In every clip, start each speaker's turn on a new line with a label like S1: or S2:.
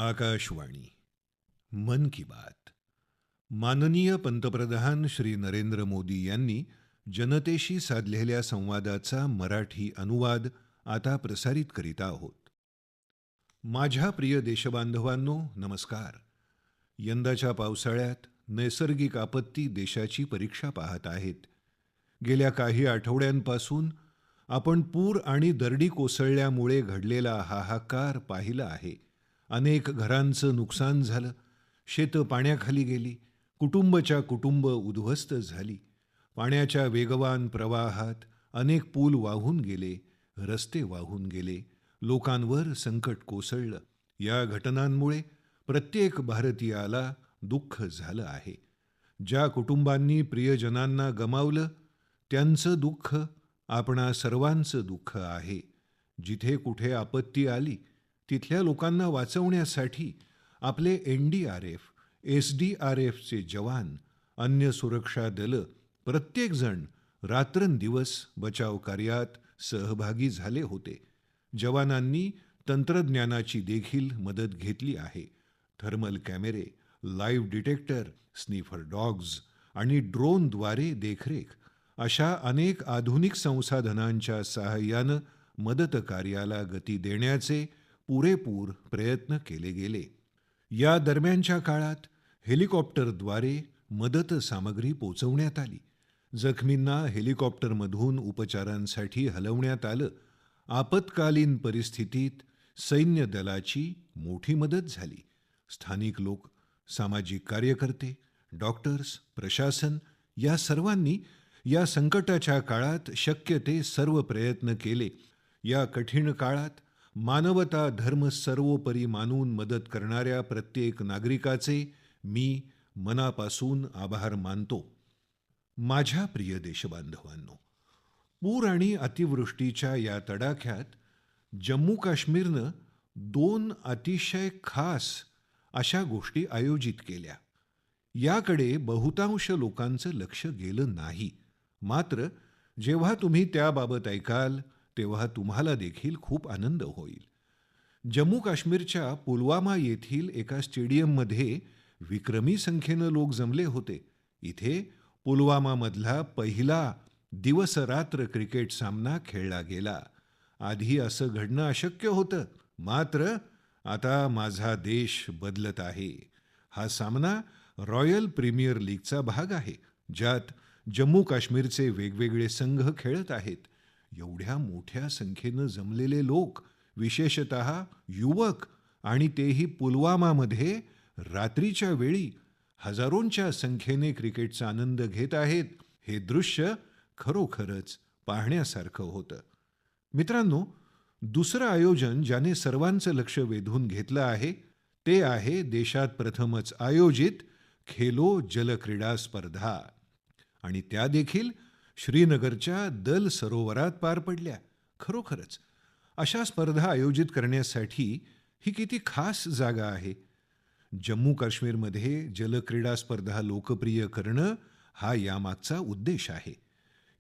S1: आकाशवाणी मन की बात. माननीय पंतप्रधान श्री नरेंद्र मोदी यांनी जनतेशी साधलेल्या संवादाचा मराठी अनुवाद आता प्रसारित करीत आहोत. माझ्या प्रिय देशबांधवांनो, नमस्कार. यंदाच्या पावसाळ्यात नैसर्गिक आपत्ती देशाची परीक्षा पाहत आहेत. गेल्या काही आठवड्यांपासून आपण पूर आणि दरडी कोसळल्यामुळे घडलेला हाहाकार पाहिला आहे. अनेक घरांचं नुकसान झालं, शेतं पाण्याखाली गेली, कुटुंबच्या कुटुंब उद्ध्वस्त झाली. पाण्याच्या वेगवान प्रवाहात अनेक पूल वाहून गेले, रस्ते वाहून गेले, लोकांवर संकट कोसळलं. या घटनांमुळे प्रत्येक भारतीयाला दुःख झालं आहे. ज्या कुटुंबांनी प्रियजनांना गमावलं, त्यांचं दुःख आपणा सर्वांचं दुःख आहे. जिथे कुठे आपत्ती आली तिथल्या लोकांना वाचवण्यासाठी आपले एनडीआरएफ, एसडीआरएफचे जवान, अन्य सुरक्षा दलं प्रत्येकजण रात्रंदिवस बचाव कार्यात सहभागी झाले होते. जवानांनी तंत्रज्ञानाची देखील मदत घेतली आहे. थर्मल कॅमेरे, लाईव्ह डिटेक्टर, स्निफर डॉग्ज आणि ड्रोनद्वारे देखरेख अशा अनेक आधुनिक संसाधनांच्या सहाय्यानं मदत कार्याला गती देण्याचे पुरेपूर प्रयत्न केले गेले. या दरम्यानच्या काळात हेलिकॉप्टरद्वारे मदत सामग्री पोचवण्यात आली. जखमींना हेलिकॉप्टरमधून उपचारांसाठी हलवण्यात आलं. आपत्कालीन परिस्थितीत सैन्य दलाची मोठी मदत झाली. स्थानिक लोक, सामाजिक कार्यकर्ते, डॉक्टर्स, प्रशासन या सर्वांनी या संकटाच्या काळात शक्य ते सर्व प्रयत्न केले. या कठीण काळात मानवता धर्म सर्वोपरी मानून मदत करणाऱ्या प्रत्येक नागरिकाचे मी मनापासून आभार मानतो. माझ्या प्रिय देशबांधवांनो, पूर आणि अतिवृष्टीच्या या तडाख्यात जम्मू काश्मीरनं दोन अतिशय खास अशा गोष्टी आयोजित केल्या. याकडे बहुतांश लोकांचं लक्ष गेलं नाही. मात्र जेव्हा तुम्ही त्याबाबत ऐकाल तेव्हा तुम्हाला देखील खूप आनंद होईल. जम्मू काश्मीरच्या पुलवामा येथील एका स्टेडियममध्ये विक्रमी संख्येनं लोक जमले होते. इथे पुलवामामधला पहिला दिवस-रात्र क्रिकेट सामना खेळला गेला. आधी असं घडणं अशक्य होतं, मात्र आता माझा देश बदलत आहे. हा सामना रॉयल प्रीमियर लीगचा भाग आहे, ज्यात जम्मू काश्मीरचे वेगवेगळे संघ खेळत आहेत. एवढ्या मोठ्या संख्येनं जमलेले लोक, विशेषतः युवक, आणि तेही पुलवामामध्ये रात्रीच्या वेळी हजारोंच्या संख्येने क्रिकेटचा आनंद घेत आहेत. हे दृश्य खरोखरच पाहण्यासारखं होतं. मित्रांनो, दुसरं आयोजन ज्याने सर्वांचं लक्ष वेधून घेतलं आहे ते आहे देशात प्रथमच आयोजित खेलो जलक्रीडा स्पर्धा. आणि त्या देखील श्रीनगरच्या दल सरोवरात पार पडल्या. खरोखरच अशा स्पर्धा आयोजित करण्यासाठी ही किती खास जागा आहे. जम्मू काश्मीरमध्ये जलक्रीडा स्पर्धा लोकप्रिय करणं हा यामागचा उद्देश आहे.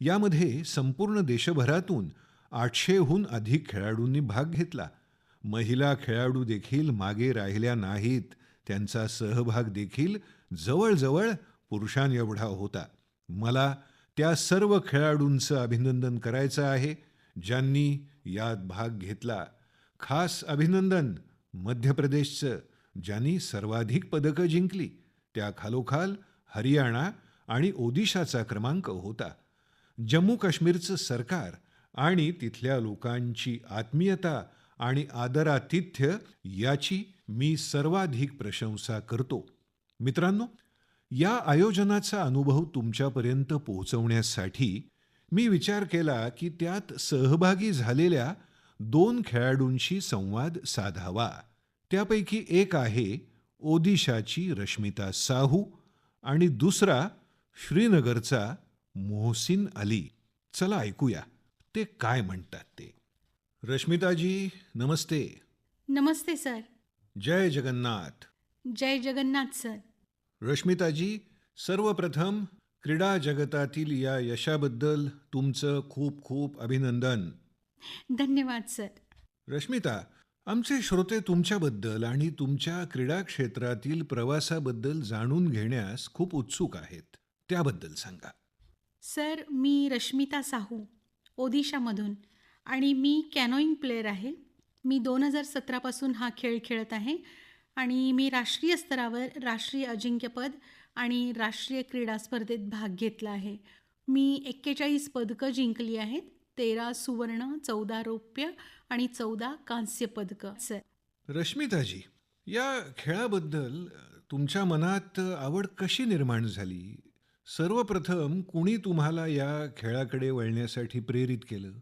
S1: यामध्ये संपूर्ण देशभरातून 800हून अधिक खेळाडूंनी भाग घेतला. महिला खेळाडू देखील मागे राहिल्या नाहीत. त्यांचा सहभाग देखील जवळजवळ पुरुषांएवढा होता. मला त्या सर्व खेळाडूंचं अभिनंदन करायचं आहे ज्यांनी यात भाग घेतला. खास अभिनंदन मध्य प्रदेशचं, ज्यांनी सर्वाधिक पदकं जिंकली. त्याखालोखाल हरियाणा आणि ओदिशाचा क्रमांक होता. जम्मू काश्मीरचं सरकार आणि तिथल्या लोकांची आत्मीयता आणि आदरातिथ्य याची मी सर्वाधिक प्रशंसा करतो. मित्रांनो, या आयोजनाचा अनुभव तुमच्यापर्यंत पोहोचवण्यासाठी मी विचार केला की त्यात सहभागी झालेल्या दोन खेळाडूंशी संवाद साधावा. त्यापैकी एक आहे ओदिशाची रश्मिता साहू आणि दुसरा श्रीनगरचा मोहसिन अली. चला ऐकूया ते काय म्हणतात ते. रश्मिताजी, नमस्ते.
S2: नमस्ते सर.
S1: जय जगन्नाथ.
S2: जय जगन्नाथ सर.
S1: रश्मिताजी, सर्वप्रथम क्रीडा जगतातील या यशाबद्दल तुमचं खूप खूप अभिनंदन.
S2: धन्यवाद सर.
S1: रश्मिता, आमचे श्रोते तुमच्याबद्दल आणि तुमच्या क्रीडा क्षेत्रातील प्रवासाबद्दल जाणून घेण्यास खूप उत्सुक आहेत. त्याबद्दल सांगा.
S2: सर, मी रश्मिता साहू, ओदिशामधून आणि मी कॅनोईंग प्लेयर आहे. मी 2017 पासून हा खेळ खेळत आहे आणि मी राष्ट्रीय स्तरावर राष्ट्रीय अजिंक्यपद आणि राष्ट्रीय क्रीडा स्पर्धेत भाग घेतला आहे. मी 41 पदकं जिंकली आहेत. 13 सुवर्ण, 14 रौप्य आणि 14 कांस्य पदकं. सर,
S1: रश्मिताजी, या खेळाबद्दल तुमच्या मनात आवड कशी निर्माण झाली? सर्वप्रथम कुणी तुम्हाला या खेळाकडे वळण्यासाठी प्रेरित केलं?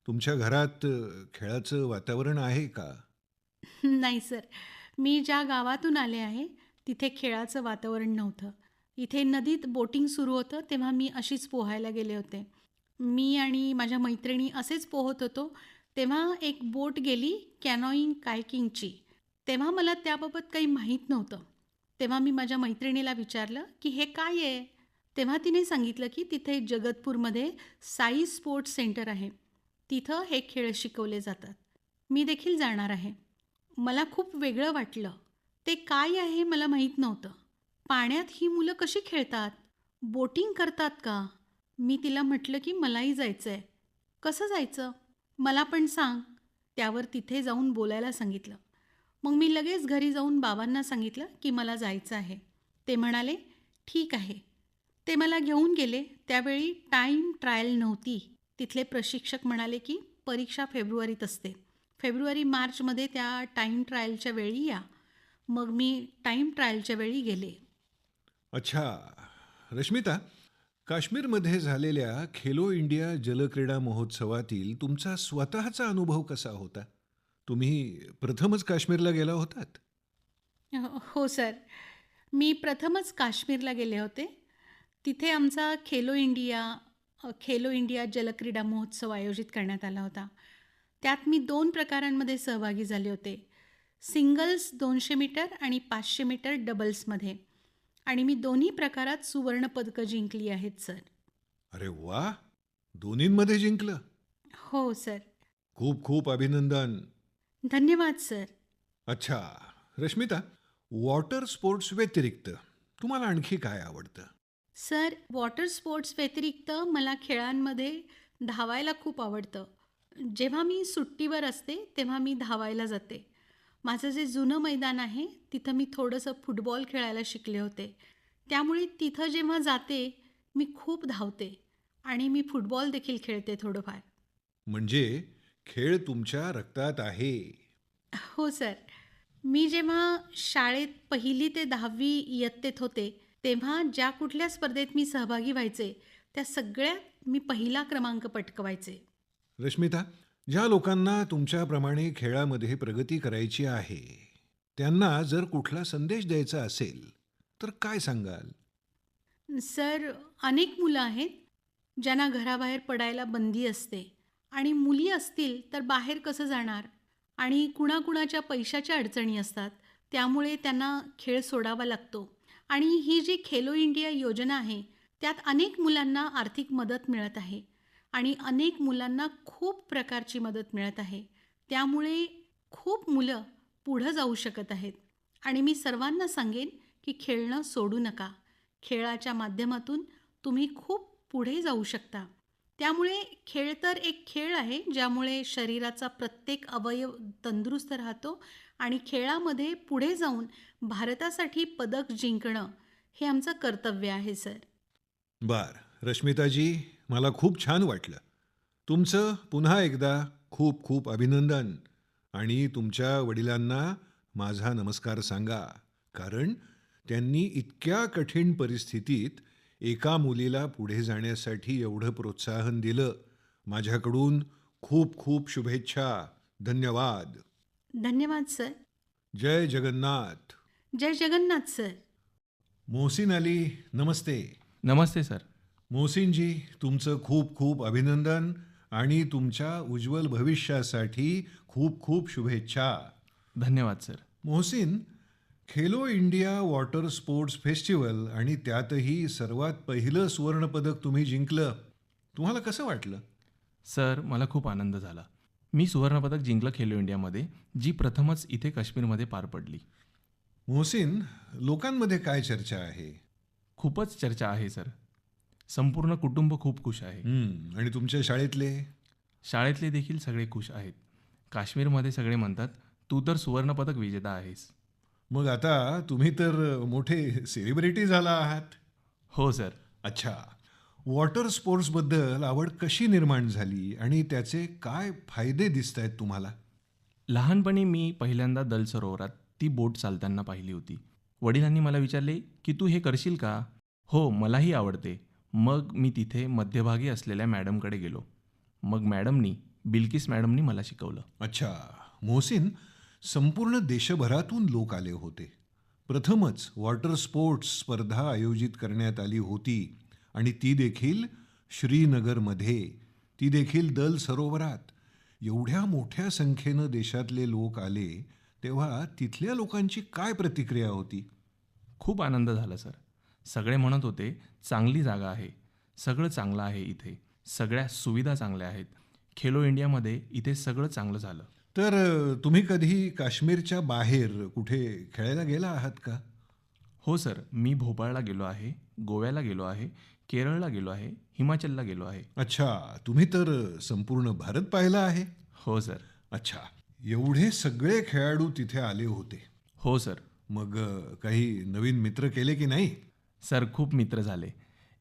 S1: तुमच्या घरात खेळाचं वातावरण आहे का?
S2: नाही सर. मी ज्या गावातून आले आहे, तिथे खेळाचं वातावरण नव्हतं. इथे नदीत बोटिंग सुरू होतं, तेव्हा मी अशीच पोहायला गेले होते. मी आणि माझ्या मैत्रिणी असेच पोहत होतो, तेव्हा एक बोट गेली कॅनोईंग कायकिंगची. तेव्हा मला त्याबाबत काही माहीत नव्हतं. तेव्हा मी माझ्या मैत्रिणीला विचारलं, की "हे काय आहे?" तेव्हा तिने सांगितलं, की तिथे जगतपूरमध्ये साई स्पोर्ट्स सेंटर आहे. तिथं हे खेळ शिकवले जातात. मी देखील जाणार आहे. मला खूप वेगळं वाटलं. ते काय आहे मला माहीत नव्हतं. पाण्यात ही मुलं कशी खेळतात? बोटिंग करतात का? मी तिला म्हटलं की मलाही जायचं आहे. कसं जायचं? मला पण सांग. त्यावर तिथे जाऊन बोलायला सांगितलं. मग मी लगेच घरी जाऊन बाबांना सांगितलं की मला जायचं आहे. ते म्हणाले, "ठीक आहे." ते मला घेऊन गेले. त्यावेळी टाईम ट्रायल नव्हती. तिथले प्रशिक्षक म्हणाले की परीक्षा फेब्रुवारीत असते. फेब्रुवारी-मार्चमध्ये त्या टाईम ट्रायलच्या वेळी या. मग मी टाईम ट्रायलच्या वेळी गेले.
S1: अच्छा. रश्मिता, काश्मीरमध्ये झालेल्या खेलो इंडिया जलक्रीडा महोत्सवातील तुमचा स्वतःचा अनुभव कसा होता? तुम्ही प्रथमच काश्मीरला गेला होतात?
S2: हो सर. मी प्रथमच काश्मीरला गेले होते. तिथे आमचा खेलो इंडिया जलक्रीडा महोत्सव आयोजित करण्यात आला होता. त्यात मी 2 प्रकारांमध्ये सहभागी झाले होते. सिंगल्स 200 मीटर आणि 500 मीटर डबल्समध्ये आणि मी दोन्ही प्रकारात सुवर्ण पदकं जिंकली आहेत सर.
S1: अरे वा! दोन्हींमध्ये जिंकलं.
S2: हो सर.
S1: खूप खूप अभिनंदन.
S2: धन्यवाद सर.
S1: अच्छा. रश्मिता, वॉटर स्पोर्ट्स व्यतिरिक्त तुम्हाला आणखी काय आवडतं?
S2: सर, वॉटर स्पोर्ट्स व्यतिरिक्त मला खेळांमध्ये धावायला खूप आवडतं. जेव्हा मी सुट्टीवर असते, तेव्हा मी धावायला जाते. माझं जे जुनं मैदान आहे, तिथं मी थोडंसं फुटबॉल खेळायला शिकले होते. त्यामुळे तिथं जेव्हा जाते, मी खूप धावते आणि मी फुटबॉल देखील खेळते थोडंफार.
S1: म्हणजे खेळ तुमच्या रक्तात आहे.
S2: हो सर. मी जेव्हा शाळेत 1ली ते 10वी इयत्तेत होते, तेव्हा ज्या कुठल्या स्पर्धेत मी सहभागी व्हायचे, त्या सगळ्यात मी पहिला क्रमांक पटकवायचे.
S1: रश्मिता, ज्या लोकांना तुमच्याप्रमाणे खेळामध्ये प्रगती करायची आहे, त्यांना जर कुठला संदेश द्यायचा असेल, तर काय सांगाल?
S2: सर, अनेक मुलं आहेत, ज्यांना घराबाहेर पडायला बंदी असते आणि मुली असतील तर बाहेर कसं जाणार आणि कुणाकुणाच्या पैशाच्या अडचणी असतात. त्यामुळे त्यांना खेळ सोडावा लागतो आणि ही जी खेलो इंडिया योजना आहे, त्यात अनेक मुलांना आर्थिक मदत मिळत आहे आणि अनेक मुलांना खूप प्रकारची मदत मिळत आहे. त्यामुळे खूप मुलं पुढं जाऊ शकत आहेत आणि मी सर्वांना सांगेन की खेळणं सोडू नका. खेळाच्या माध्यमातून तुम्ही खूप पुढे जाऊ शकता. त्यामुळे खेळ तर एक खेळ आहे, ज्यामुळे शरीराचा प्रत्येक अवयव तंदुरुस्त राहतो आणि खेळामध्ये पुढे जाऊन भारतासाठी पदक जिंकणं हे आमचं कर्तव्य आहे सर.
S1: बर. रश्मिताजी, मला खूप छान वाटलं. तुमचं पुन्हा एकदा खूप खूप अभिनंदन आणि तुमच्या वडिलांना माझा नमस्कार सांगा. कारण त्यांनी इतक्या कठीण परिस्थितीत एका मुलीला पुढे जाण्यासाठी एवढं प्रोत्साहन दिलं. माझ्याकडून खूप खूप शुभेच्छा. धन्यवाद.
S2: धन्यवाद सर.
S1: जय जगन्नाथ.
S2: जय जगन्नाथ सर.
S1: मोहसिन अली, नमस्ते.
S3: नमस्ते सर.
S1: मोहसिनजी, तुमचं खूप खूप अभिनंदन आणि तुमच्या उज्ज्वल भविष्यासाठी खूप खूप शुभेच्छा.
S3: धन्यवाद sir.
S1: Mohsin, Khelo India water sports festival आणि त्यातही सर्वात पहिलं सुवर्णपदक तुम्ही जिंकलं. तुम्हाला कसं वाटलं?
S3: सर, मला खूप आनंद झाला. मी सुवर्णपदक जिंकलं खेलो इंडियामध्ये, जी प्रथमच इथे काश्मीरमध्ये पार पडली.
S1: मोहसिन, लोकांमध्ये काय चर्चा आहे?
S3: खूपच चर्चा आहे सर. संपूर्ण कुटुंब खूप खुश आहे.
S1: आणि तुमच्या शाळेतले?
S3: शाळेतले देखील सगळे खुश आहेत. काश्मीरमध्ये सगळे म्हणतात, तू तर सुवर्णपदक विजेता आहेस.
S1: मग आता तुम्ही तर मोठे सेलिब्रिटी झाला आहात.
S3: हो सर.
S1: अच्छा. वॉटर स्पोर्ट्सबद्दल आवड कशी निर्माण झाली आणि त्याचे काय फायदे दिसत आहेत तुम्हाला?
S3: लहानपणी मी पहिल्यांदा दल सरोवरात ती बोट चालताना पाहिली होती. वडिलांनी मला विचारले, की तू हे करशील का? हो, मलाही आवडते. मग मी तिथे मध्यभागी असलेल्या मॅडमकडे गेलो. मग बिल्किस मॅडमनी मला शिकवलं.
S1: अच्छा. मोहसिन, संपूर्ण देशभरातून लोक आले होते. प्रथमच वॉटर स्पोर्ट्स स्पर्धा आयोजित करण्यात आली होती आणि ती देखील श्रीनगरमध्ये, ती देखील दल सरोवरात. एवढ्या मोठ्या संख्येनं देशातले लोक आले तेव्हा तिथल्या लोकांची काय प्रतिक्रिया होती?
S3: खूप आनंद झाला सर. सगळे म्हणत होते, चांगली जागा आहे, सगळं चांगलं आहे इथे, सगळ्या सुविधा चांगल्या आहेत. खेलो इंडियामध्ये इथे सगळं चांगलं झालं.
S1: तर तुम्ही कधी काश्मीरच्या बाहेर कुठे खेळायला गेला आहात का?
S3: हो सर, मी भोपाळला गेलो आहे, गोव्याला गेलो आहे, केरळला गेलो आहे, हिमाचलला गेलो आहे.
S1: अच्छा, तुम्ही तर संपूर्ण भारत पाहिला आहे.
S3: हो सर.
S1: अच्छा, एवढे सगळे खेळाडू तिथे आले होते.
S3: हो सर.
S1: मग काही नवीन मित्र केले की नाही?
S3: सर, खूप मित्र झाले.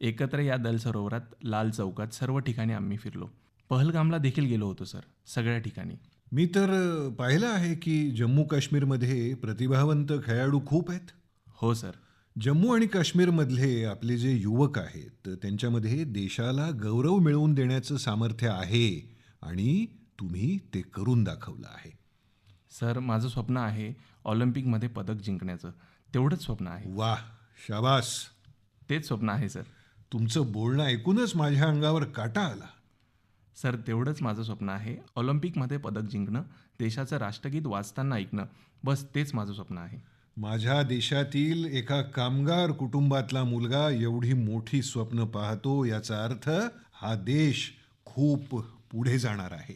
S3: एकत्र या दल सरोवरात, लाल चौकात सर्व ठिकाणी आम्ही फिरलो. पहलगामला देखील गेलो होतो सर, सगळ्या ठिकाणी.
S1: मी तर पाहिलं आहे की जम्मू काश्मीरमध्ये प्रतिभावंत खेळाडू खूप आहेत.
S3: हो सर.
S1: जम्मू आणि काश्मीरमधले आपले जे युवक आहेत त्यांच्यामध्ये देशाला गौरव मिळवून देण्याचं सामर्थ्य आहे आणि तुम्ही ते करून दाखवलं आहे.
S3: सर, माझं स्वप्न आहे ऑलिम्पिकमध्ये पदक जिंकण्याचं. तेवढंच स्वप्न आहे.
S1: वाह, शाबास.
S3: तेच स्वप्न आहे सर.
S1: तुमचं बोलणं ऐकूनच माझ्या अंगावर काटा आला.
S3: सर, तेवढंच माझं स्वप्न आहे. ऑलिम्पिकमध्ये पदक जिंकणं, देशाचं राष्ट्रगीत वाचताना ऐकणं, बस तेच माझं स्वप्न आहे.
S1: माझ्या देशातील एका कामगार कुटुंबातला मुलगा एवढी मोठी स्वप्न पाहतो याचा अर्थ हा देश खूप पुढे जाणार आहे.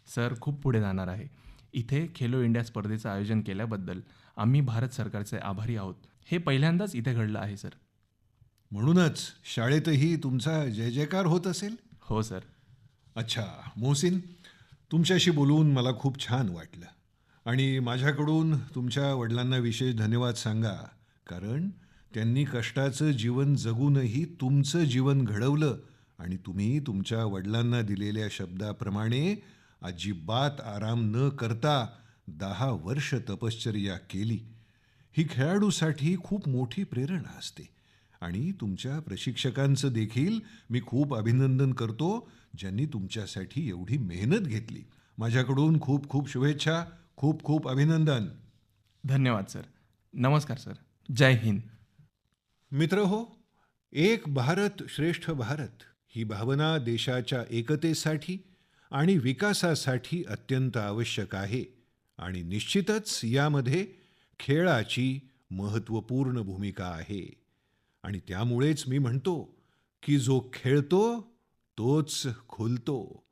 S3: सर, खूप पुढे जाणार आहे. इथे खेलो इंडिया स्पर्धेचं आयोजन केल्याबद्दल आम्ही भारत सरकारचे आभारी आहोत. हे पहिल्यांदाच इथे घडलं आहे सर.
S1: म्हणूनच शाळेतही तुमचा जय जयकार होत असेल.
S3: हो सर.
S1: अच्छा मोहसिन, तुमच्याशी बोलून मला खूप छान वाटलं आणि माझ्याकडून तुमच्या वडिलांना विशेष धन्यवाद सांगा, कारण त्यांनी कष्टाचं जीवन जगूनही तुमचं जीवन घडवलं आणि तुम्ही तुमच्या वडिलांना दिलेल्या शब्दाप्रमाणे अजिबात आराम न करता 10 वर्ष तपश्चर्या केली. ही खेळाडूसाठी खूप मोठी प्रेरणा असते आणि तुमच्या प्रशिक्षकांचं देखील मी खूप अभिनंदन करतो, ज्यांनी तुमच्यासाठी एवढी मेहनत घेतली. माझ्याकडून खूप खूप शुभेच्छा, खूप खूप अभिनंदन.
S3: धन्यवाद सर. नमस्कार सर. जय हिंद.
S1: मित्रहो, एक भारत श्रेष्ठ भारत ही भावना देशाच्या एकतेसाठी आणि विकासासाठी अत्यंत आवश्यक आहे आणि निश्चितच यामध्ये खेळाची महत्त्वपूर्ण भूमिका आहे. आणि त्यामुळेच मी म्हणतो की जो खेळतो तोच खुलतो.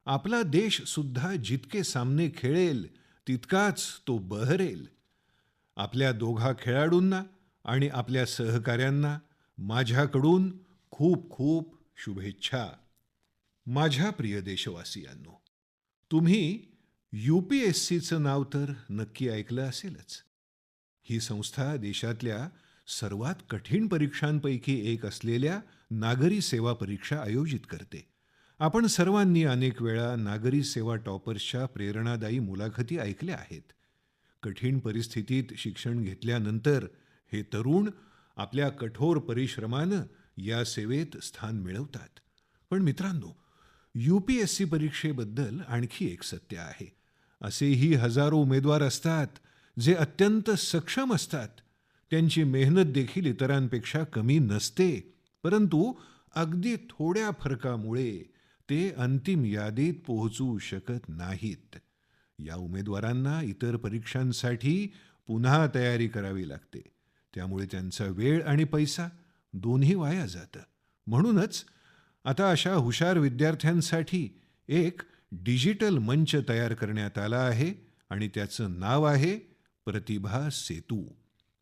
S1: आपला देश सुद्धा जितके सामने खेळेल तितकाच तो बहरेल. आपल्या दोघा खेळाडूंना आणि आपल्या सहकाऱ्यांना माझ्याकडून खूप खूप शुभेच्छा. माझ्या प्रिय देशवासियांनो, तुम्ही UPSCचं नाव तर नक्की ऐकलं असेलच. ही संस्था देशातल्या सर्वात कठीण परीक्षांपैकी एक असलेल्या नागरी सेवा परीक्षा आयोजित करते. आपण सर्वांनी अनेक वेळा नागरी सेवा टॉपर्सच्या प्रेरणादायी मुलाखती ऐकल्या आहेत. कठीण परिस्थितीत शिक्षण घेतल्यानंतर हे तरुण आपल्या कठोर परिश्रमानं या सेवेत स्थान मिळवतात. पण मित्रांनो, UPSC परीक्षेबद्दल आणखी एक सत्य आहे. असेही हजारो उमेदवार असतात जे अत्यंत सक्षम असतात. त्यांची मेहनत देखील इतरांपेक्षा कमी नसते, परंतु अगदी थोड्या फरकामुळे ते अंतिम यादीत पोहोचू शकत नाहीत. या उमेदवारांना इतर परीक्षांसाठी पुन्हा तयारी करावी लागते. त्यामुळे त्यांचा वेळ आणि पैसा दोन्ही वाया जातं. म्हणूनच आता अशा हुशार विद्यार्थ्यांसाठी एक डिजिटल मंच तयार करण्यात आला आहे आणि त्याचं नाव आहे प्रतिभा सेतू.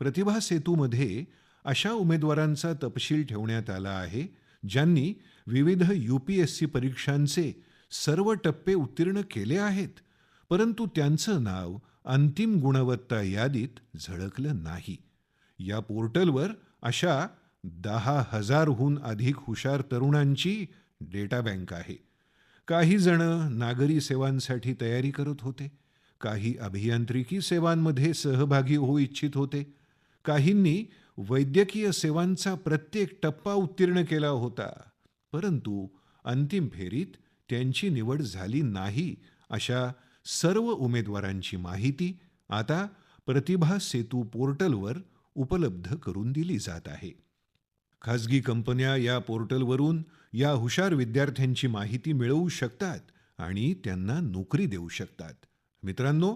S1: प्रतिभा सेतूमध्ये अशा उमेदवारांचा तपशील ठेवण्यात आला आहे ज्यांनी विविध UPSC परीक्षांचे सर्व टप्पे उत्तीर्ण केले आहेत, परंतु त्यांचं नाव अंतिम गुणवत्ता यादीत झळकलं नाही. या पोर्टलवर अशा 10,000हून अधिक हुशार तरुणांची डेटा बँक आहे. काही जण नागरी सेवांसाठी तयारी करत होते, काही अभियांत्रिकी सेवांमध्ये सहभागी होऊ इच्छित होते, काहींनी वैद्यकीय सेवांचा प्रत्येक टप्पा उत्तीर्ण केला होता, परंतु अंतिम फेरीत त्यांची निवड झाली नाही. अशा सर्व उमेदवारांची माहिती आता प्रतिभा सेतू पोर्टलवर उपलब्ध करून दिली जात आहे. खाजगी कंपन्या या पोर्टलवरून या हुशार विद्यार्थ्यांची माहिती मिळवू शकतात आणि त्यांना नोकरी देऊ शकतात. मित्रांनो,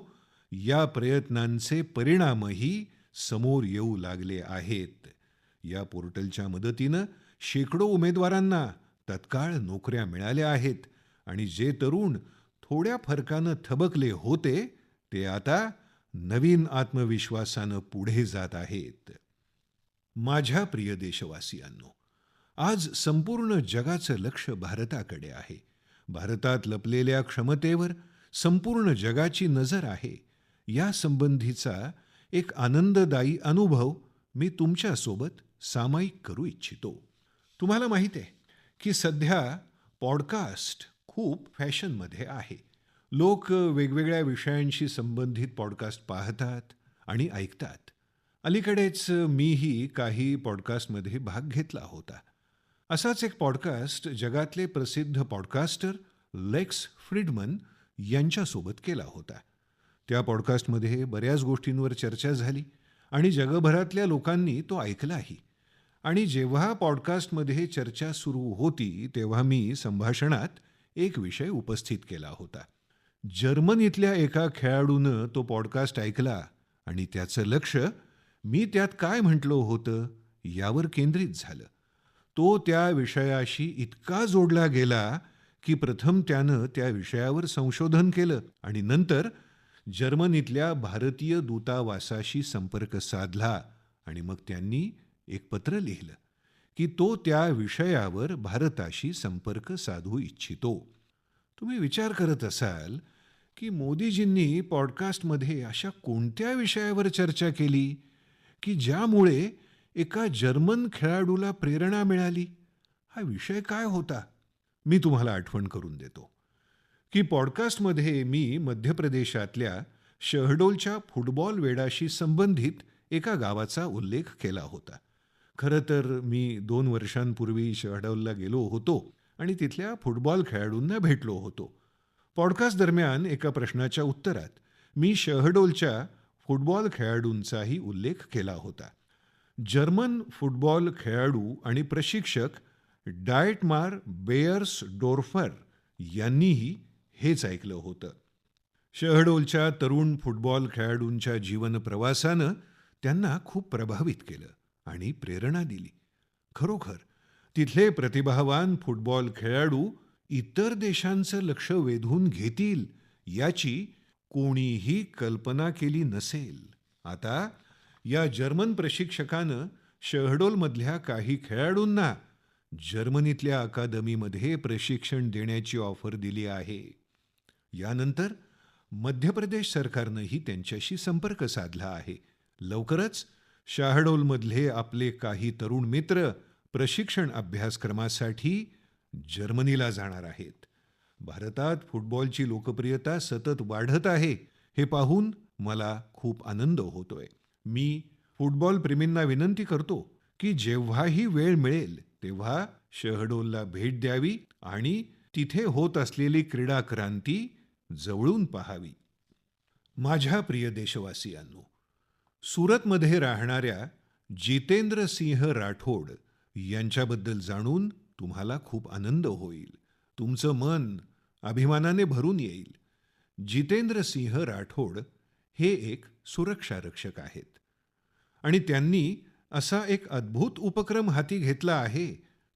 S1: या प्रयत्नांचे परिणामही समोर येऊ लागले आहेत. या पोर्टलच्या मदतीनं शेकडो उमेदवारांना तत्काळ नोकऱ्या मिळाल्या आहेत आणि जे तरुण थोड्या फरकानं थबकले होते ते आता नवीन आत्मविश्वासानं पुढे जात आहेत. माझ्या प्रिय देशवासियांनो, आज संपूर्ण जगाचं लक्ष भारताकडे आहे. भारतात लपलेल्या क्षमतेवर संपूर्ण जगाची नजर आहे. या संबंधीचा एक आनंददायी अनुभव मी तुमच्यासोबत सामायिक करू इच्छितो. तुम्हाला माहिती आहे की सध्या पॉडकास्ट खूप फॅशनमध्ये आहे. लोक वेगवेगळ्या विषयांशी संबंधित पॉडकास्ट पाहतात आणि ऐकतात. अलीकडेच मीही काही पॉडकास्टमध्ये भाग घेतला होता. असाच एक पॉडकास्ट जगातले प्रसिद्ध पॉडकास्टर लेक्स फ्रीडमन यांच्यासोबत केला होता. त्या पॉडकास्टमध्ये बऱ्याच गोष्टींवर चर्चा झाली आणि जगभरातल्या लोकांनी तो ऐकलाही. आणि जेव्हा पॉडकास्टमध्ये चर्चा सुरू होती तेव्हा मी संभाषणात एक विषय उपस्थित केला होता. जर्मनीतल्या एका खेळाडूनं तो पॉडकास्ट ऐकला आणि त्याचं लक्ष मी त्यात काय म्हटलं होतं यावर केंद्रित झालं. तो त्या विषयाशी इतका जोडला गेला की प्रथम त्यानं त्या विषयावर संशोधन केलं आणि नंतर जर्मनीतल्या भारतीय दूतावासाशी संपर्क साधला आणि मग त्यांनी एक पत्र लिहिलं की तो त्या विषयावर भारताशी संपर्क साधू इच्छितो. तुम्ही विचार करत असाल की मोदीजींनी पॉडकास्टमध्ये अशा कोणत्या विषयावर चर्चा केली की ज्यामुळे एका जर्मन खेळाडूला प्रेरणा मिळाली. हा विषय काय होता? मी तुम्हाला आठवण करून देतो की पॉडकास्टमध्ये मी मध्य प्रदेशातल्या शहडोलच्या फुटबॉल वेडाशी संबंधित एका गावाचा उल्लेख केला होता. खरं तर मी 2 वर्षांपूर्वी शहडोलला गेलो होतो आणि तिथल्या फुटबॉल खेळाडूंना भेटलो होतो. पॉडकास्ट दरम्यान एका प्रश्नाच्या उत्तरात मी शहडोलच्या फुटबॉल खेळाडूंचाही उल्लेख केला होता. जर्मन फुटबॉल खेळाडू आणि प्रशिक्षक डाएटमार बेयर्सडोर्फर यांनीही हेच ऐकलं होतं. शहडोलच्या तरुण फुटबॉल खेळाडूंच्या जीवन प्रवासानं त्यांना खूप प्रभावित केलं आणि प्रेरणा दिली. खरोखर तिथले प्रतिभावान फुटबॉल खेळाडू इतर देशांचं लक्ष वेधून घेतील याची कोणीही कल्पना केली नसेल. आता या जर्मन प्रशिक्षकानं शहडोलमधल्या काही खेळाडूंना जर्मनीतल्या अकादमीमध्ये प्रशिक्षण देण्याची ऑफर दिली आहे. यानंतर मध्य प्रदेश सरकारनंही त्यांच्याशी संपर्क साधला आहे. लवकरच शहडोलमधले आपले काही तरुण मित्र प्रशिक्षण अभ्यासक्रमासाठी जर्मनीला जाणार आहेत. भारतात फुटबॉलची लोकप्रियता सतत वाढत आहे हे पाहून मला खूप आनंद होतोय. मी फुटबॉल प्रेमींना विनंती करतो की जेव्हाही वेळ मिळेल तेव्हा शहडोलला भेट द्यावी आणि तिथे होत असलेली क्रीडा क्रांती जवळून पाहावी. माझ्या प्रिय देशवासियांनो, सुरतमध्ये राहणाऱ्या जितेंद्र सिंह राठोड यांच्याबद्दल जाणून तुम्हाला खूप आनंद होईल. तुमचं मन अभिमानाने भरून येईल. जितेंद्र सिंह राठोड हे एक सुरक्षा रक्षक आहेत आणि त्यांनी असा एक अद्भुत उपक्रम हाती घेतला आहे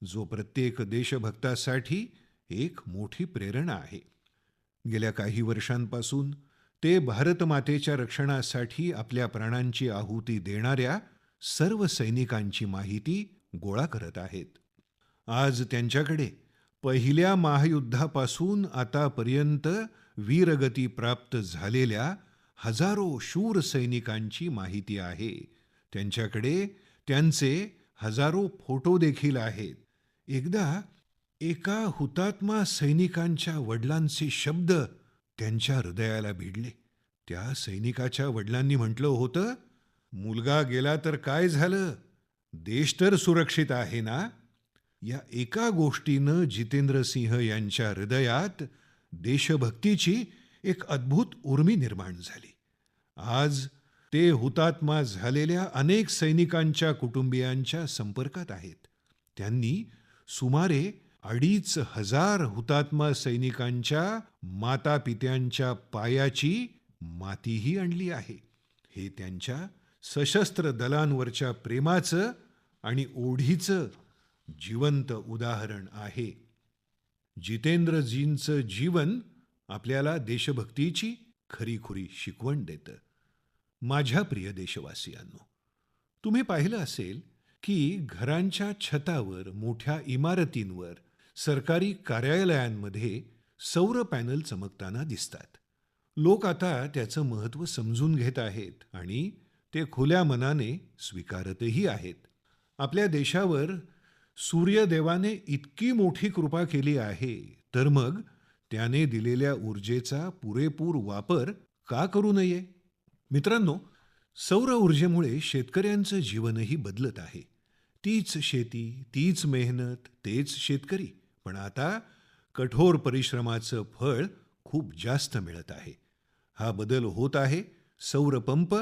S1: जो प्रत्येक देशभक्तासाठी एक मोठी प्रेरणा आहे. गेल्या काही वर्षांपासून ते भारतमातेच्या रक्षणासाठी आपल्या प्राणांची आहुती देणाऱ्या सर्व सैनिकांची माहिती गोळा करत आहेत. आज त्यांच्याकडे पहिल्या महायुद्धापासून आतापर्यंत वीरगती प्राप्त झालेल्या हजारो शूर सैनिकांची माहिती आहे. त्यांच्याकडे त्यांचे हजारो फोटो देखील आहेत. एकदा एका हुतात्मा सैनिकांच्या वडिलांचे शब्द त्यांच्या हृदयाला भिडले. त्या सैनिकाच्या वडिलांनी म्हटलं होतं, मुलगा गेला तर काय झालं, देश तर सुरक्षित आहे ना. या एका गोष्टीनं जितेंद्र सिंह यांच्या हृदयात देशभक्तीची एक अद्भुत उर्मी निर्माण झाली. आज ते हुतात्मा झालेल्या अनेक सैनिकांच्या कुटुंबियांच्या संपर्कात आहेत. त्यांनी सुमारे 2,500 हुतात्मा सैनिकांच्या मातापित्यांच्या पायाची मातीही आणली आहे. हे त्यांच्या सशस्त्र दलांवरच्या प्रेमाचं आणि ओढीचं जिवंत उदाहरण आहे. जितेंद्रजींचं जीवन आपल्याला देशभक्तीची खरीखुरी शिकवण देतं. माझ्या प्रिय देशवासियांनो, तुम्ही पाहिलं असेल की घरांच्या छतावर, मोठ्या इमारतींवर, सरकारी कार्यालयांमध्ये सौर पॅनल चमकताना दिसतात. लोक आता त्याचं महत्त्व समजून घेत आहेत आणि ते खुल्या मनाने स्वीकारतही आहेत. आपल्या देशावर सूर्यदेवाने इतकी मोठी कृपा केली आहे, तर मग त्याने दिलेल्या ऊर्जेचा पुरेपूर वापर का करू नये? मित्रांनो, सौर ऊर्जेमुळे शेतकऱ्यांचं जीवनही बदलत आहे. तीच शेती, तीच मेहनत, तेच शेतकरी, पण आता कठोर परिश्रमाचं फळ खूप जास्त मिळत आहे. हा बदल होत आहे सौर पंप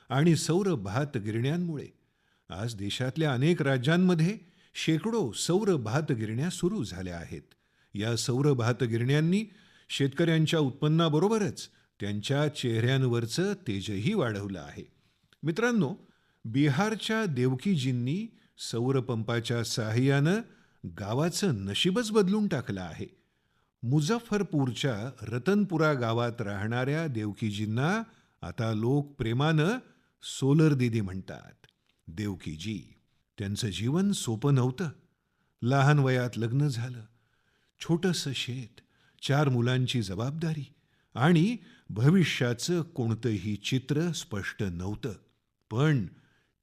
S1: आणि सौर भात गिरण्यांमुळे. आज देशातल्या अनेक राज्यांमध्ये शेकडो सौर भात गिरण्या सुरू झाल्या आहेत. या सौर भात गिरण्यांनी शेतकऱ्यांच्या उत्पन्नाबरोबरच त्यांच्या चेहऱ्यांवरचं तेजही वाढवलं आहे. मित्रांनो, बिहारच्या देवकीजींनी सौर पंपाच्या साहाय्यानं गावाचं नशीबच बदलून टाकलं आहे. मुझफ्फरपूरच्या रतनपुरा गावात राहणाऱ्या देवकीजींना आता लोक प्रेमानं सोलर दीदी म्हणतात. देवकीजी, त्यांचं जीवन सोपं नव्हतं. लहान वयात लग्न झालं, छोटंसं शेत, 4 मुलांची जबाबदारी आणि भविष्याचं कोणतंही चित्र स्पष्ट नव्हतं. पण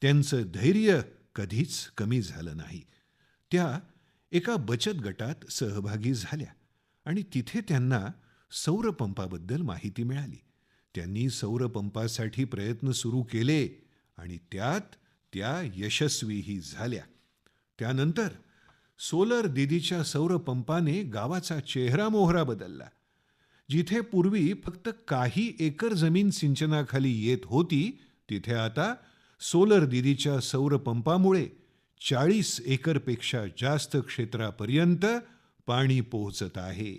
S1: त्यांचं धैर्य कधीच कमी झालं नाही. त्या एका बचत गटात सहभागी झाल्या आणि तिथे त्यांना सौर पंपाबद्दल माहिती मिळाली. त्यांनी सौर पंपासाठी प्रयत्न सुरू केले आणि त्यात त्या यशस्वीही झाल्या. त्यानंतर सोलर दीदीच्या सौर पंपाने गावाचा चेहरा मोहरा बदलला. जिथे पूर्वी फक्त काही एकर जमीन सिंचनाखाली येत होती, तिथे आता सोलर दीदीच्या सौर पंपामुळे 40 एकरपेक्षा जास्त क्षेत्रापर्यंत पाणी पोहोचत आहे.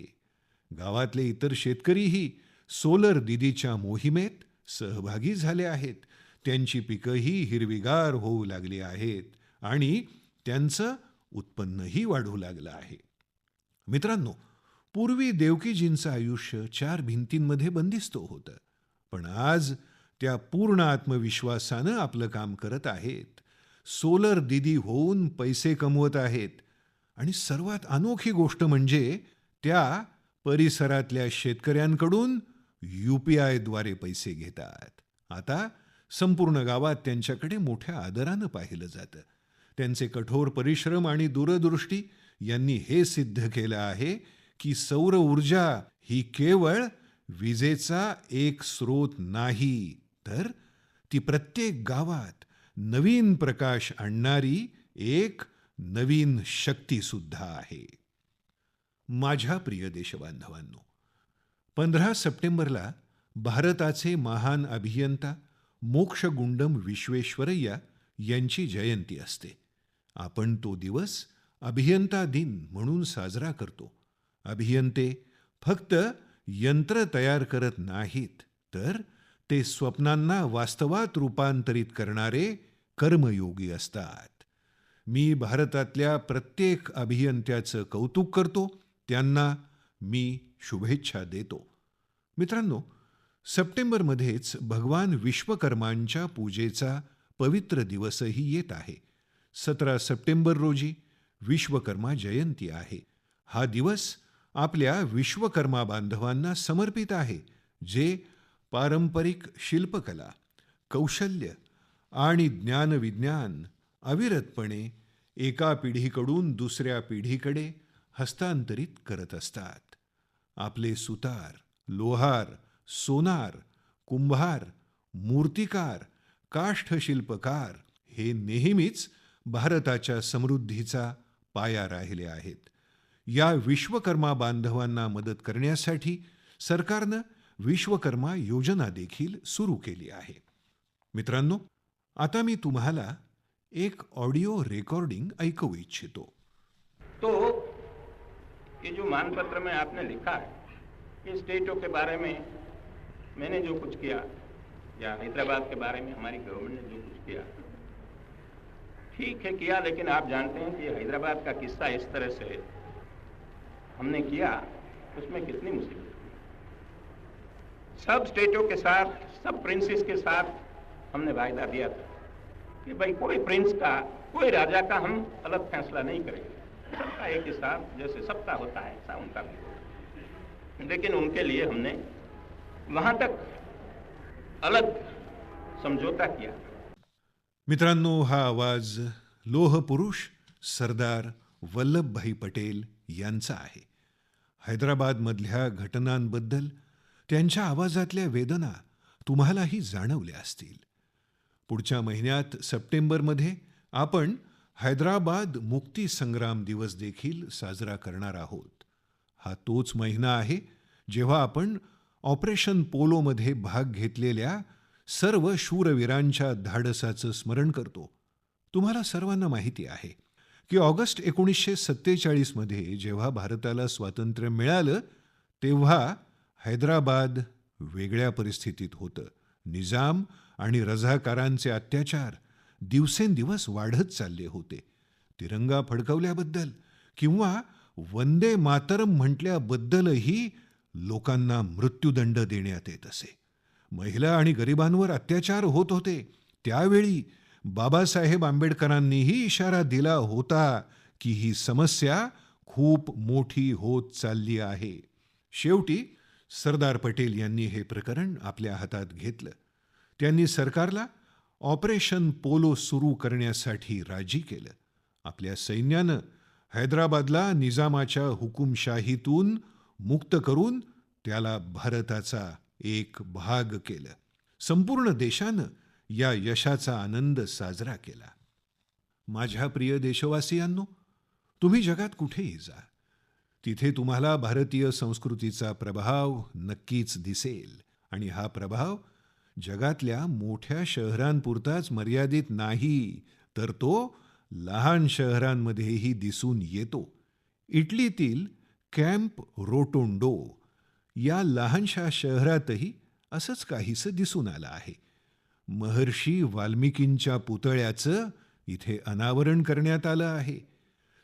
S1: गावातले इतर शेतकरीही सोलर दीदीच्या मोहिमेत सहभागी झाले आहेत. त्यांची पिकंही हिरवीगार होऊ लागली आहेत आणि त्यांचं उत्पन्नही वाढू लागलं आहे. मित्रांनो, पूर्वी देवकीजींचं आयुष्य 4 भिंतींमध्ये बंदिस्त होतं, पण आज त्या पूर्ण आत्मविश्वासानं आपलं काम करत आहेत. सोलर दीदी होऊन पैसे कमवत आहेत आणि सर्वात अनोखी गोष्ट म्हणजे त्या परिसरातल्या शेतकऱ्यांकडून UPI द्वारे पैसे घेतात. आता संपूर्ण गावात त्यांच्याकडे मोठ्या आदरानं पाहिलं जातं. त्यांचे कठोर परिश्रम आणि दूरदृष्टी यांनी हे सिद्ध केलं आहे की सौर ऊर्जा ही केवळ विजेचा एक स्रोत नाही, तर ती प्रत्येक गावात नवीन प्रकाश आणणारी एक नवीन शक्ती सुद्धा आहे. माझ्या प्रिय देशबांधवांनो, 15 सप्टेंबरला भारताचे महान अभियंता मोक्षगुंडम विश्वेश्वरय्या यांची जयंती असते. आपण तो दिवस अभियंता दिन म्हणून साजरा करतो. अभियंते फक्त यंत्र तयार करत नाहीत, तर ते स्वप्नांना वास्तवात रूपांतरित करणारे कर्मयोगी असतात. मी भारतातल्या प्रत्येक अभियंत्याचं कौतुक करतो. त्यांना मी शुभेच्छा देतो. मित्रांनो, सप्टेंबरमध्येच भगवान विश्वकर्मांच्या पूजेचा पवित्र दिवसही येत आहे. 17 सप्टेंबर रोजी विश्वकर्मा जयंती आहे. हा दिवस आपल्या विश्वकर्मा बांधवांना समर्पित आहे, जे पारंपरिक शिल्पकला, कौशल्य आणि ज्ञानविज्ञान अविरतपणे एका पिढीकडून दुसऱ्या पिढीकडे हस्तांतरित करत असतात. आपले सुतार, लोहार, सोनार, कुंभार, मूर्तिकार, काष्ठशिल्पकार हे नेहमीच भारताच्या समृद्धीचा पाया राहिले आहेत. या विश्वकर्मा बांधवांना मदत करण्यासाठी सरकारनं विश्वकर्मा योजना देखील सुरू केली आहे. मित्रांनो, आता मी तुम्हाला एक ऑडिओ रेकॉर्डिंग ऐकवू इच्छितो.
S4: तो ये जो मानपत्र में आपने लिखा है, ये स्टेटों के बारे में मैंने जो कुछ किया या हैदराबाद के बारे में हमारी गवर्नमेंट ने जो कुछ किया, ठीक है किया, लेकिन आप जानते हैं कि हैदराबाद का किस्सा इस तरह से हमने किया, उसमें कितनी मुसीबत हुई। सब स्टेटों के साथ, सब प्रिंसेस के साथ हमने वायदा दिया था कि भाई कोई प्रिंस का, कोई राजा का हम अलग फैसला नहीं करेंगे, सबका एक हिसाब, जैसे सबका होता है ऐसा उनका भी होता है। लेकिन उनके लिए हमने वहां तक अलग समझौता किया।
S1: मित्रांनो, हा आवाज लोह पुरुष सरदार वल्लभभाई पटेल यांचा आहे. हैदराबादमधल्या घटनांबद्दल त्यांच्या आवाजातल्या वेदना तुम्हालाही जाणवल्या असतील. पुढच्या महिन्यात सप्टेंबरमध्ये आपण हैदराबाद मुक्ती संग्राम दिवस देखील साजरा करणार आहोत. हा तोच महिना आहे जेव्हा आपण ऑपरेशन पोलोमध्ये भाग घेतलेल्या सर्व शूरवीरांच्या धाडसाचं स्मरण करतो. तुम्हाला सर्वांना माहिती आहे की ऑगस्ट 1947 मध्ये जेव्हा भारताला स्वातंत्र्य मिळालं, तेव्हा हैदराबाद वेगळ्या परिस्थितीत होतं. निजाम आणि रझाकारांचे अत्याचार दिवसेंदिवस वाढत चालले होते. तिरंगा फडकवल्याबद्दल किंवा वंदे मातरम म्हटल्याबद्दलही लोकांना मृत्युदंड देण्यात येत असे. महिला आणि गरिबांवर अत्याचार होत होते. त्यावेळी बाबासाहेब आंबेडकरांनीही इशारा दिला होता की ही समस्या खूप मोठी होत चालली आहे. शेवटी सरदार पटेल यांनी हे प्रकरण आपल्या हातात घेतलं. त्यांनी सरकारला ऑपरेशन पोलो सुरू करण्यासाठी राजी केलं. आपल्या सैन्यानं हैदराबादला निजामाच्या हुकुमशाहीतून मुक्त करून त्याला भारताचा एक भाग केलं. संपूर्ण देशानं या यशाचा आनंद साजरा केला. माझ्या प्रिय देशवासियांनो, तुम्ही जगात कुठेही जा, तिथे तुम्हाला भारतीय संस्कृतीचा प्रभाव नक्कीच दिसेल. आणि हा प्रभाव जगातल्या मोठ्या शहरांपुरताच मर्यादित नाही, तर तो लहान शहरांमध्येही दिसून येतो. इटलीतील कॅम्प रोटोंडो या लहानशा शहरातही असंच काहीसं दिसून आलं आहे. महर्षी वाल्मिकींच्या पुतळ्याचं इथे अनावरण करण्यात आलं आहे.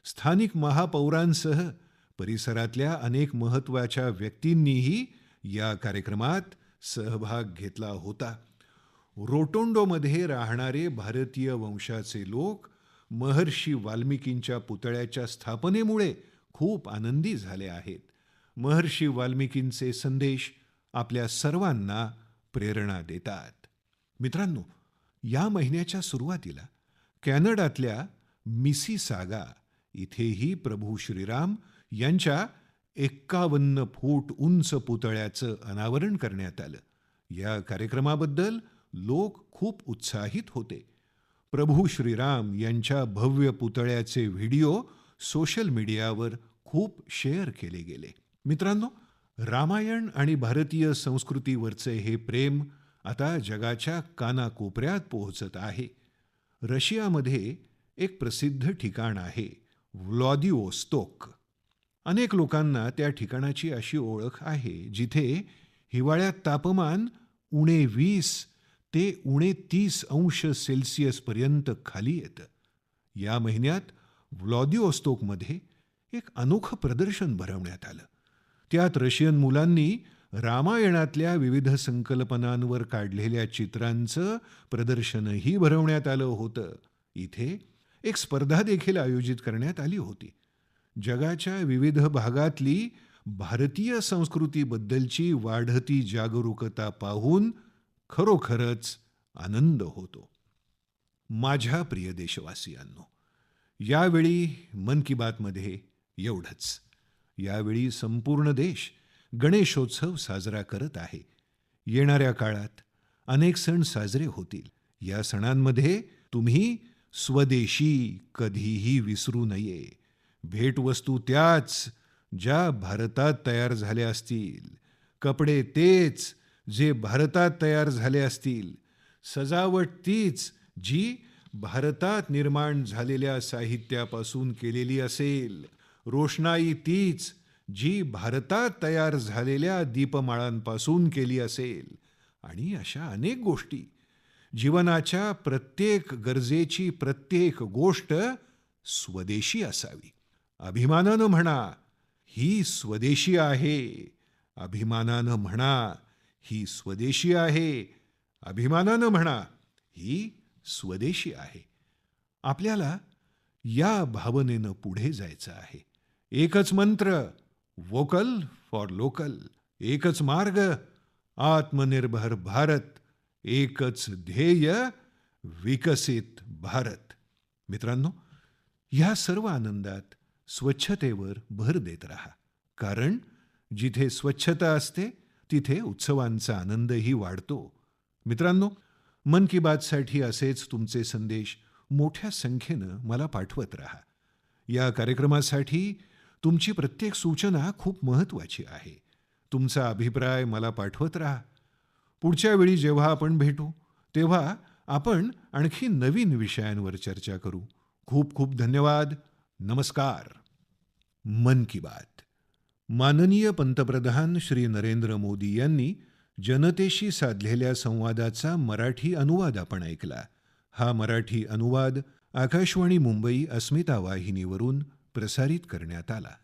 S1: स्थानिक महापौरांसह परिसरातल्या अनेक महत्त्वाच्या व्यक्तींनीही या कार्यक्रमात सहभाग घेतला होता. रोटोंडोमध्ये राहणारे भारतीय वंशाचे लोक महर्षी वाल्मिकींच्या पुतळ्याच्या स्थापनेमुळे खूप आनंदी झाले आहेत. महर्षी वाल्मिकींचे संदेश आपल्या सर्वांना प्रेरणा देतात. मित्रांनो, या महिन्याच्या सुरुवातीला कॅनडातल्या मिसिसागा इथेही प्रभू श्रीराम यांच्या 51 फूट उंच पुतळ्याचं अनावरण करण्यात आलं. या कार्यक्रमाबद्दल लोक खूप उत्साहित होते. प्रभू श्रीराम यांच्या भव्य पुतळ्याचे व्हिडिओ सोशल मीडियावर खूप शेअर केले गेले. मित्रांनो, रामायण आणि भारतीय संस्कृतीवरचे हे प्रेम आता जगाच्या कानाकोपऱ्यात पोहोचत आहे. रशियामध्ये एक प्रसिद्ध ठिकाण आहे व्लादिवोस्तोक. अनेक लोकांना त्या ठिकाणाची अशी ओळख आहे जिथे हिवाळ्यात तापमान -20 ते -30 अंश सेल्सिअस पर्यंत खाली येतं. या महिन्यात व्लादिवोस्तोकमध्ये एक अनोखं प्रदर्शन भरवण्यात आलं. त्यात रशियन मुलांनी रामायणातल्या विविध संकल्पनांवर काढलेल्या चित्रांचं प्रदर्शनही भरवण्यात आलं होतं. इथे एक स्पर्धा देखील आयोजित करण्यात आली होती. जगाच्या विविध भागातली भारतीय संस्कृतीबद्दलची वाढती जागरूकता पाहून खरोखरच आनंद होतो. माझ्या प्रिय देशवासियांनो, यावेळी मन की बातमध्ये एवढंच. यावेळी संपूर्ण देश गणेशोत्सव साजरा करत आहे. येणाऱ्या काळात अनेक सण साजरे होतील. या सणांमध्ये तुम्ही स्वदेशी कधीही विसरू नये. भेटवस्तू त्याच ज्या भारतात तयार झाल्या असतील, कपडे तेच जे भारतात तयार झाले असतील, सजावट तीच जी भारतात निर्माण झालेल्या साहित्यापासून केलेली असेल, रोषणाई तीच जी भारतात तयार झालेल्या दीपमाळांपासून केली असेल, आणि अशा अनेक गोष्टी. जीवनाच्या प्रत्येक गरजेची प्रत्येक गोष्ट स्वदेशी असावी. अभिमानानं म्हणा, ही स्वदेशी आहे. अभिमानानं म्हणा, ही स्वदेशी आहे. अभिमानानं म्हणा, ही स्वदेशी आहे. आपल्याला या भावनेनं पुढे जायचं आहे. एकच मंत्र, वोकल फॉर लोकल. एकच मार्ग, आत्मनिर्भर भारत. एकच ध्येय, विकसित भारत. मित्रांनो, ह्या सर्व आनंदात स्वच्छतेवर भर देत राहा. कारण जिथे स्वच्छता असते तिथे उत्सवांचा आनंदही वाढतो. मित्रांनो, मन की बातसाठी असेच तुमचे संदेश मोठ्या संख्येनं मला पाठवत राहा. या कार्यक्रमासाठी तुमची प्रत्येक सूचना खूप महत्त्वाची आहे. तुमचा अभिप्राय मला पाठवत राहा. पुढच्या वेळी जेव्हा आपण भेटू तेव्हा आपण आणखी नवीन विषयांवर चर्चा करू. खूप खूप धन्यवाद. नमस्कार. मन की बात. माननीय पंतप्रधान श्री नरेंद्र मोदी यांनी जनतेशी साधलेल्या संवादाचा मराठी अनुवाद आपण ऐकला. हा मराठी अनुवाद आकाशवाणी मुंबई अस्मिता वाहिनीवरून प्रसारित करण्यात आला.